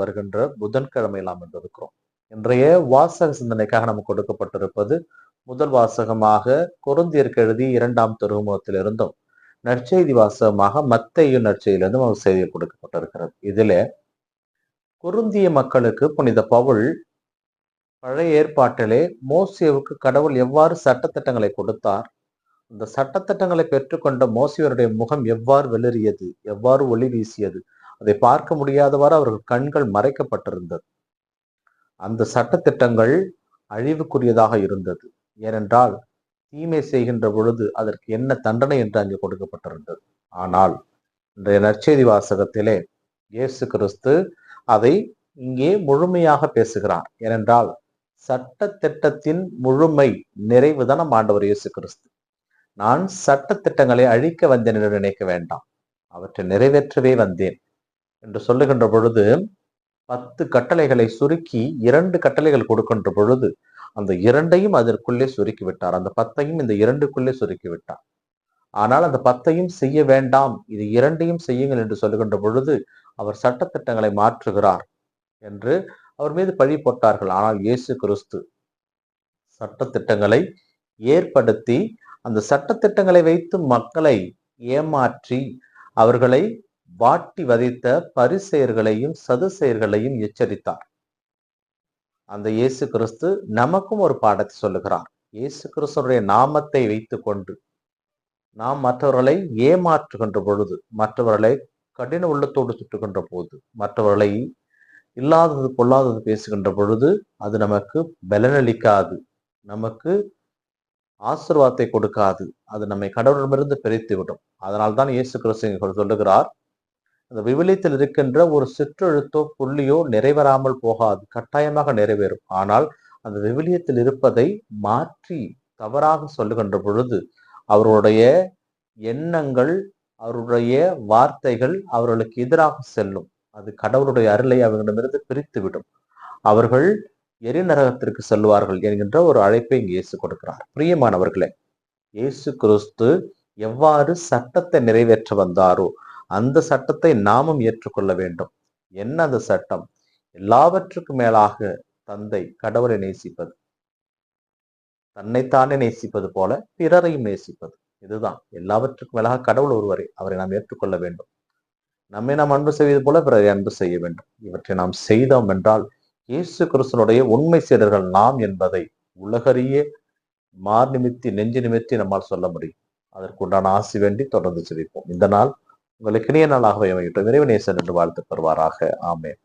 வருகின்ற புதன்கிழமையில் நாம் இருக்கிறோம். இன்றைய வாசக சிந்தனைக்காக நமக்கு கொடுக்கப்பட்டிருப்பது முதல் வாசகமாக கொரிந்தியருக்கு எழுதிய 2ஆம் திருமுகத்திலிருந்தும் நற்செய்தி வாசகமாக மத்தேயு நற்செய்தியிலிருந்தும் நமக்கு செய்தி கொடுக்கப்பட்டிருக்கிறது. இதிலே கொரிந்திய மக்களுக்கு புனித பவுல் பழைய ஏற்பாட்டிலே மோசேவுக்கு கடவுள் எவ்வாறு சட்டத்திட்டங்களை கொடுத்தார், அந்த சட்டத்திட்டங்களை பெற்றுக்கொண்ட மோசேயருடைய முகம் எவ்வாறு வெளிறியது, எவ்வாறு ஒளி வீசியது, அதை பார்க்க முடியாதவாறு அவர்கள் கண்கள் மறைக்கப்பட்டிருந்தது. அந்த சட்டத்திட்டங்கள் அழிவுக்குரியதாக இருந்தது. ஏனென்றால் தீமை செய்கின்ற பொழுது அதற்கு என்ன தண்டனை என்று அங்கே கொடுக்கப்பட்டிருந்தது. ஆனால் இன்றைய நற்செய்தி வாசகத்திலே இயேசு கிறிஸ்து அதை இங்கே முழுமையாக பேசுகிறார். ஏனென்றால் சட்ட திட்டத்தின் முழுமை நிறைவுதான் நம் ஆண்டவர் இயேசு கிறிஸ்து. நான் சட்ட திட்டங்களை அழிக்க வந்தேன் என்று நினைக்க வேண்டாம், அவற்றை நிறைவேற்றவே வந்தேன் என்று சொல்லுகின்ற பொழுது 10 கட்டளைகளை சுருக்கி 2 கட்டளைகள் கொடுக்கின்ற பொழுது அந்த 2ஐயும் அதற்குள்ளே சுருக்கி விட்டார். அந்த 10ஐயும் இந்த 2க்குள்ளே சுருக்கி விட்டார். ஆனால் அந்த 10ஐயும் செய்ய வேண்டாம், இது 2ஐயும் செய்யுங்கள் என்று சொல்லுகின்ற பொழுது அவர் சட்டத்திட்டங்களை மாற்றுகிறார் என்று அவர் மீது பழி போட்டார்கள். ஆனால் இயேசு கிறிஸ்து சட்டத்திட்டங்களை ஏற்படுத்தி அந்த சட்டத்திட்டங்களை வைத்து மக்களை ஏமாற்றி அவர்களை வாட்டி வதைத்த பரிசேயர்களையும் சதுசேயர்களையும் எச்சரித்தார். அந்த இயேசு கிறிஸ்து நமக்கும் ஒரு பாடத்தை சொல்லுகிறார். இயேசு கிறிஸ்துடைய நாமத்தை வைத்துக் கொண்டு நாம் மற்றவர்களை ஏமாற்றுகின்ற பொழுது, மற்றவர்களை கடின உள்ளத்தோடு சுட்டுகின்ற போது, மற்றவர்களை இல்லாதது பொல்லாதது பேசுகின்ற பொழுது அது நமக்கு பலனளிக்காது, நமக்கு ஆசீர்வாதத்தை கொடுக்காது, அது நம்மை கடவுளிடமிருந்து பிரித்து விடும். அதனால்தான் இயேசு கிறிஸ்து சொல்லுகிறார், அந்த விவிலியத்தில் இருக்கின்ற ஒரு சிற்றெழுத்தோ புள்ளியோ நிறைவேறாமல் போகாது, கட்டாயமாக நிறைவேறும். ஆனால் அந்த விவிலியத்தில் இருப்பதை மாற்றி தவறாக சொல்லுகின்ற பொழுது அவருடைய எண்ணங்கள், அவருடைய வார்த்தைகள் அவர்களுக்கு எதிராக செல்லும். அது கடவுளுடைய அருளை அவர்களிடமிருந்து பிரித்து விடும். அவர்கள் எரிநரகத்திற்கு செல்வார்கள் என்கின்ற ஒரு அழைப்பை இங்கு இயேசு கொடுக்கிறார். பிரியமானவர்களே, இயேசு கிறிஸ்து எவ்வாறு சட்டத்தை நிறைவேற்ற வந்தாரோ அந்த சட்டத்தை நாமும் ஏற்றுக்கொள்ள வேண்டும். என்ன அந்த சட்டம்? எல்லாவற்றுக்கும் மேலாக தந்தை கடவுளை நேசிப்பது, தன்னைத்தானே நேசிப்பது போல பிறரையும் நேசிப்பது. இதுதான் எல்லாவற்றுக்கும் மேலாக கடவுள் ஒருவரை, அவரை நாம் ஏற்றுக்கொள்ள வேண்டும். நம்மை நாம் அன்பு செய்வது போல பிறரை அன்பு செய்ய வேண்டும். இவற்றை நாம் செய்தோம் என்றால் இயேசு கிறிஸ்துனுடைய உண்மை சீடர்கள் நாம் என்பதை உலகறிய மார் நிமித்தி நெஞ்சு நிமித்தி நம்மால் சொல்ல முடியும். அதற்குண்டான ஆசி வேண்டி தொடர்ந்து சிரிப்போம். இந்த நாள் உங்களுக்கு இனிய நாளாகவே அமையட்டும். இறைவனேசன் என்று வாழ்த்து பெறுவாராக. ஆமென்.